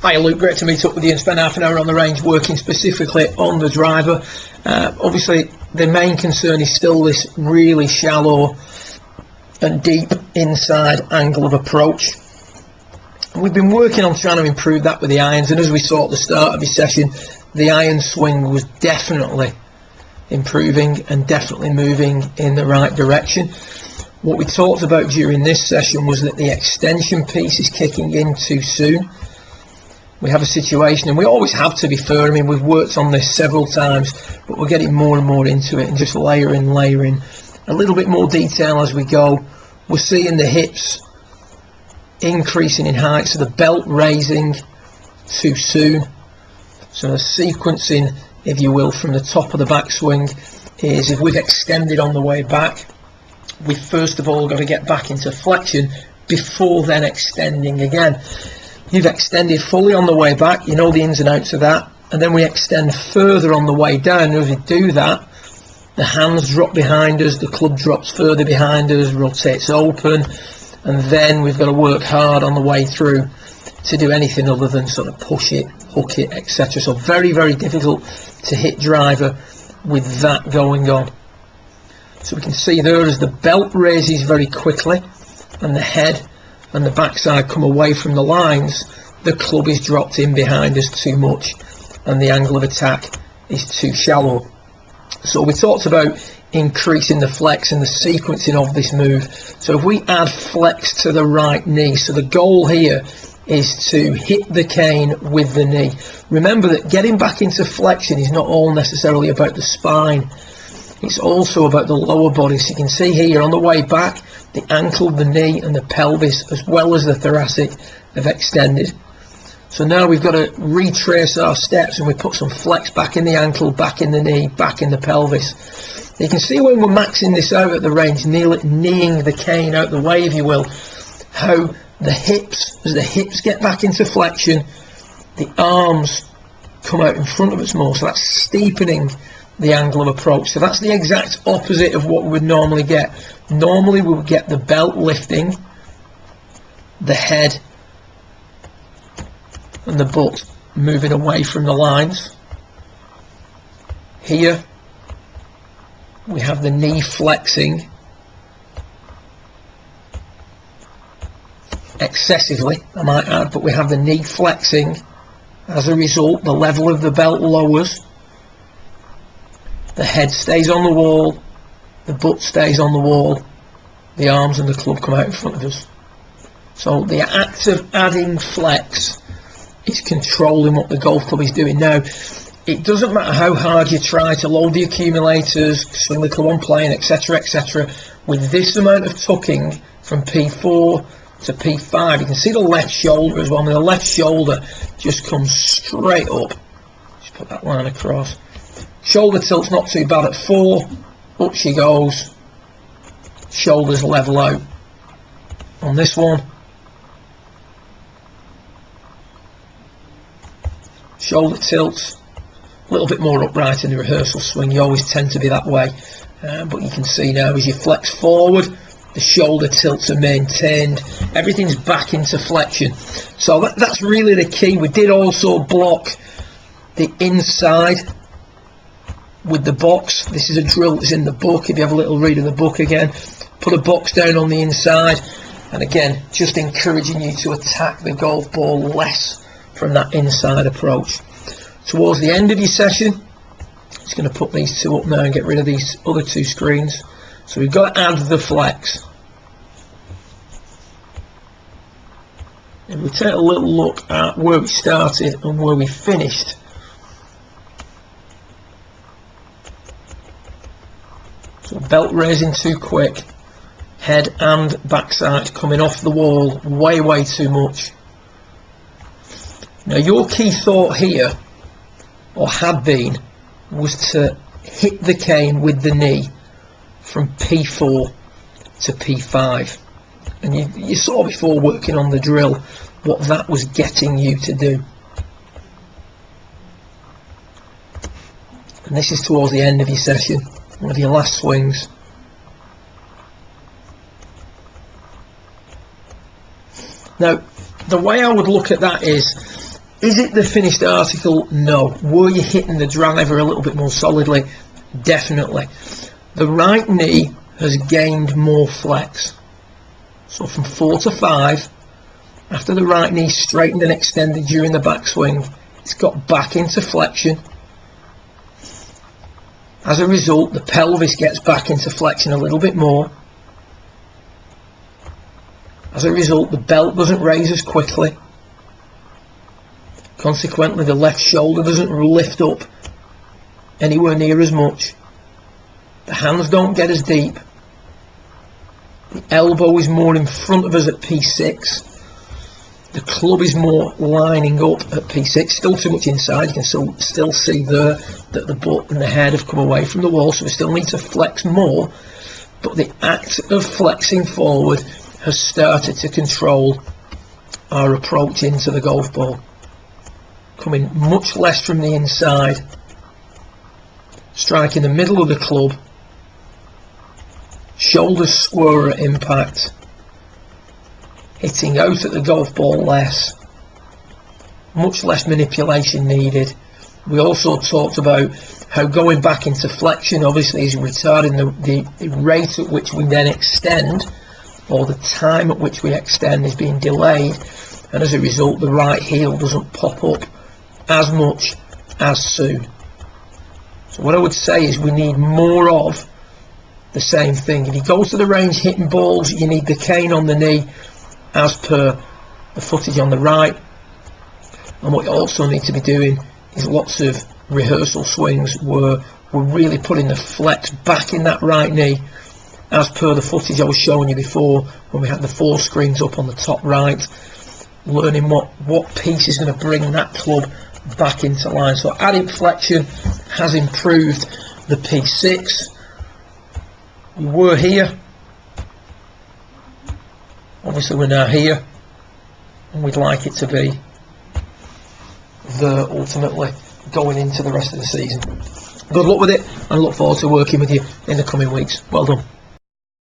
Hi Luke, great to meet up with you and spend half an hour on the range working specifically on the driver. Obviously the main concern is still this really shallow and deep inside angle of approach. We've been working on trying to improve that with the irons, and as we saw at the start of this session, the iron swing was definitely improving and definitely moving in the right direction. What we talked about during this session was that the extension piece is kicking in too soon. We have a situation, and we always have, to be fair, I mean we've worked on this several times, but we're getting more and more into it and just layering a little bit more detail as we go. We're seeing the hips increasing in height, so the belt raising too soon. So the sequencing, if you will, from the top of the backswing is, if we've extended on the way back, we've first of all got to get back into flexion before then extending again. You've extended fully on the way back, you know the ins and outs of that, and then we extend further on the way down. And as we do that, the hands drop behind us, the club drops further behind us, rotates open, and then we've got to work hard on the way through to do anything other than sort of push it, hook it, etc. So very, very difficult to hit driver with that going on. So we can see there as the belt raises very quickly and the head and the backside come away from the lines, the club is dropped in behind us too much and the angle of attack is too shallow. So we talked about increasing the flex and the sequencing of this move. So if we add flex to the right knee, so the goal here is to hit the cane with the knee. Remember that getting back into flexion is not all necessarily about the spine, it's also about the lower body. So you can see here on the way back, the ankle, the knee and the pelvis as well as the thoracic have extended. So now we've got to retrace our steps, and we put some flex back in the ankle, back in the knee, back in the pelvis. You can see when we're maxing this out at the range, kneeing the cane out the way, if you will, how the hips, as the hips get back into flexion, the arms come out in front of us more, so that's steepening the angle of approach. So that's the exact opposite of what we would normally get. Normally we would get the belt lifting, the head and the butt moving away from the lines. Here we have the knee flexing excessively, I might add, but we have the knee flexing. As a result, the level of the belt lowers, the head stays on the wall, the butt stays on the wall, the arms and the club come out in front of us. So the act of adding flex is controlling what the golf club is doing. Now, it doesn't matter how hard you try to load the accumulators, swing the club on plane, etc., etc. With this amount of tucking from P4 to P5, you can see the left shoulder as well. I mean, the left shoulder just comes straight up. Just put that line across. Shoulder tilt's not too bad at 4. Up she goes. Shoulders level out. On this one, shoulder tilts a little bit more upright in the rehearsal swing. You always tend to be that way, but you can see now as you flex forward, the shoulder tilts are maintained, everything's back into flexion. So that's really the key. We did also block the inside with the box. This is a drill that's in the book. If you have a little read of the book again, put a box down on the inside, and again just encouraging you to attack the golf ball less from that inside approach. Towards the end of your session, just going to put these two up now and get rid of these other two screens. So we've got to add the flex. If we take a little look at where we started and where we finished, so belt raising too quick, head and backside coming off the wall way too much. Now your key thought here, or had been, was to hit the cane with the knee from P4 to P5, and you saw before working on the drill what that was getting you to do. And this is towards the end of your session, one of your last swings. Now the way I would look at that is, Is it the finished article? No. Were you hitting the driver a little bit more solidly? Definitely. The right knee has gained more flex. So from 4 to 5, after the right knee straightened and extended during the backswing, it's got back into flexion. As a result, the pelvis gets back into flexion a little bit more. As a result, the belt doesn't raise as quickly. Consequently, the left shoulder doesn't lift up anywhere near as much. The hands don't get as deep. The elbow is more in front of us at P6. The club is more lining up at P6. Still too much inside. You can still see there that the butt and the head have come away from the wall, so we still need to flex more. But the act of flexing forward has started to control our approach into the golf ball. Coming much less from the inside. Striking the middle of the club. Shoulders square at impact. Hitting out at the golf ball less. Much less manipulation needed. We also talked about how going back into flexion obviously is retarding the rate at which we then extend, or the time at which we extend is being delayed, and as a result the right heel doesn't pop up as much as soon. So what I would say is we need more of the same thing. If you go to the range hitting balls, you need the cane on the knee as per the footage on the right, and what you also need to be doing is lots of rehearsal swings where we're really putting the flex back in that right knee as per the footage I was showing you before when we had the 4 screens up on the top right, learning what piece is going to bring that club back into line. So added flexion has improved the P6. We were here, obviously we're now here, and we'd like it to be there ultimately going into the rest of the season. Good luck with it, and look forward to working with you in the coming weeks. Well done.